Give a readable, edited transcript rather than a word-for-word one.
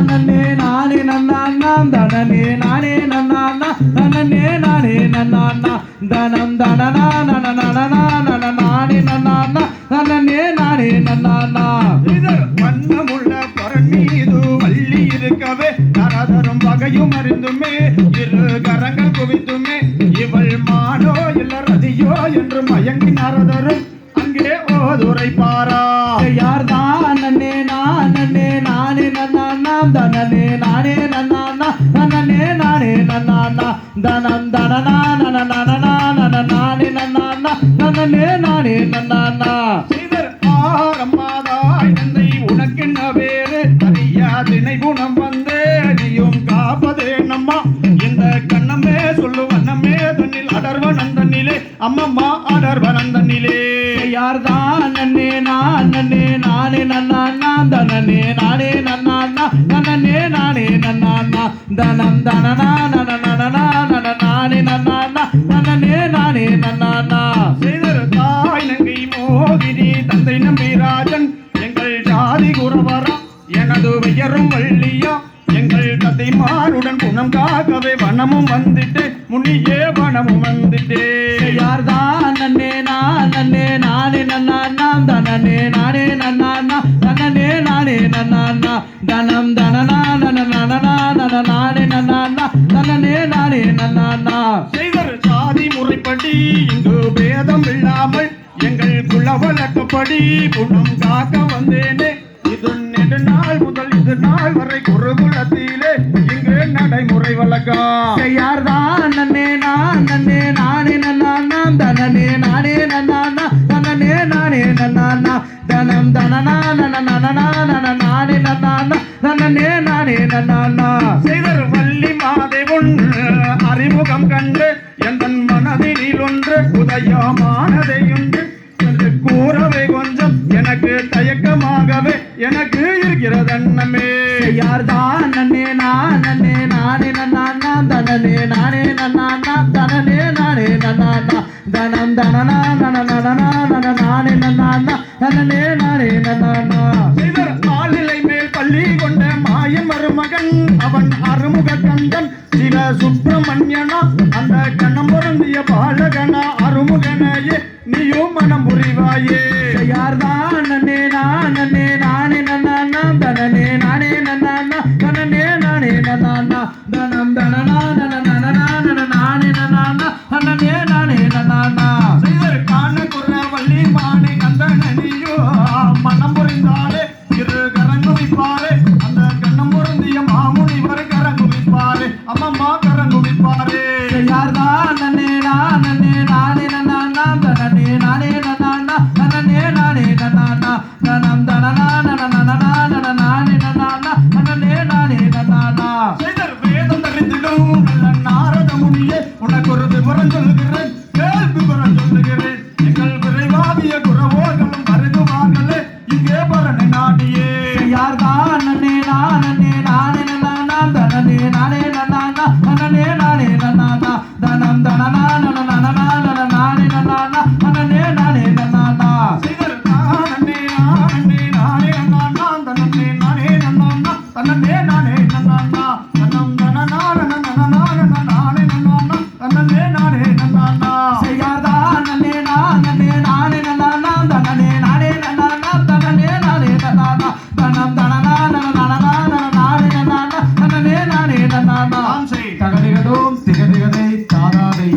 நன்னே நானே நன்னா தனனே நானே நன்னா நன்னே நானே நன்னா தனம் தனனா நனநனனா நனநானே நன்னா நன்னே நானே நன்னா வண்ணமுள்ள பரன் மீது வள்ளி இருக்கவே நரதரும் வகையும் அறிந்துமே இரு கரங்கள் குவித்துமே இவள் மானோ இல்ல ரதியோ என்று மயங்கி நரதரும் அங்கே ஓதுரை பாரா யார்தான் நன்னே நானே நன்னா தனனே நானே நன்னா நன்னே நானே நன்னா தனம் தனனா நனநனனா நனநானே நன்னா நன்னே நானே நன்னா ஆரம்மாதாய் தந்தை உனக்கென்ன வேறு அறியாதினை குணம் வந்து நீயும் காப்பதே நம்மா இந்த கண்ணமே சொல்லு வண்ணமே தன்னில் அடர்வனன் தன்னிலே அம்மம்மா அடர்வனன் தன்னிலே யார்தான் நன்னே நானே நன்னா தனனே நானே நன்னா நன்னே நானே நன்னா தனம் தனனா நனநனனா நனநானே நன்னா நன்னே நானே நன்னா தாய் நங்கை மோகினி தந்தை நம்பிராஜன் எங்கள் ஜாதி குறவரா எனது பெயரும் வள்ளியா எங்கள் தந்தைமாருடன் குணம் காக்கவே வனமும் வந்துட்டு முனியே வனமும் வந்துட்டே யார்தான் நன்னே நானே நன்னா தனனே நானே நன்னா நன்னே நானே நன்னா தனம் தனனா நனநனனா நனநானே நன்னா நன்னே நானே நன்னா செய்தர் சாதி முறைப்படி இங்கு பேதம் இல்லாமல் எங்கள் குல வழக்கப்படி குணம் காக்க வந்தேனே இது நெடுநாள் முதல் இது நாள் வரை குருகுலத்திலே இங்கு நடைமுறை வழக்கம் யார்தான் நன்னே நானே நன்னா தனனே நானே நன்னா நன்னே நானே நன்னா தனம் தனனா நனநனனா நனநானே நன்னா நன்னே நானே நன்னா செய்தர் வள்ளி மாதேவன் அறிமுகம் கண்டு எந்த மனதில் ஒன்று உதயமானதையுண்டு என்று கூறவே கொஞ்சம் எனக்கு தயக்கமாகவே எனக்கு இருக்கிறது அண்ணமே யார்தான் நன்னே நானே நன்னா தனனே நானே நன்னா தனனே நானே நன்னா தனம் தனனா நனநனனா நனநானே நன்னா நன்னே நானே நன்னா செய்தர் ஆளிலை மேல் பள்ளி கொண்ட மாயன் மருமகன் அவன் அருமுக கந்தன் சிவ சுப்பிரமணியனா அந்த கண்ணம் பொருந்திய பாலகனா அருமுகனையே நீயும் மனம் புரிவாயே யார்தான் நன்னே நானே நன்னா தனனே நானே நன்னா தனனே நானே நன்னா தனம் தனனா நனநனனா நனநானே நன்னா நன்னே நானே நன்னா செய்தர் காண குற வள்ளி மானை கந்தனையோ மனம் புரிந்தாலே இரு கரங்குவிப்பாரே அந்த கண்ணம் பொருந்திய மாமுனிவர் கரங்குவிப்பாரே அம்மம்மா கரங்குவிப்பாரே யார்தான் நன்னே நானே நன்னா தனனே நானே நன்னா நன்னே நானே நன்னா தனம் தனனா நனநனனா நனநானே நன்னா நன்னே நானே நன்னா செய்தர் வேதம் தெரிந்திடும் நல்ல நாரத முனியே உனக்கு ஒரு விவரம் சொல்லுகிறேன் கேள் விவரம் சொல்லுகிறேன் எங்கள் விரைவாதிய குறவோர்களும் வருகுவார்களே இங்கே பரணி நாடியே யார்தான் நன்னே நானே நன்னா தனனே நானே நன்னா நன்னே நானே நன்னா தனம் தனனா நனநனனா நனநானே நன்னா நன்னே நானே நன்னா செய்தர் நானே நானே நானே நன்னா தன்னே நானே நன்னா தன்னே நானே நன்னா தன்னம் தனனா நனநனனா நனநானே நன்னா தன்னே நானே நன்னா யார்தான் நன்னே நானே நன்னா தனனே நானே நன்னா தன்னே நானே நன்னா தனம் தனனா நனநனனா நனநானே நன்னா நன்னே நானே நன்னா ஆம் செய் தகதிகதோம் திகதிகதை தாதாதை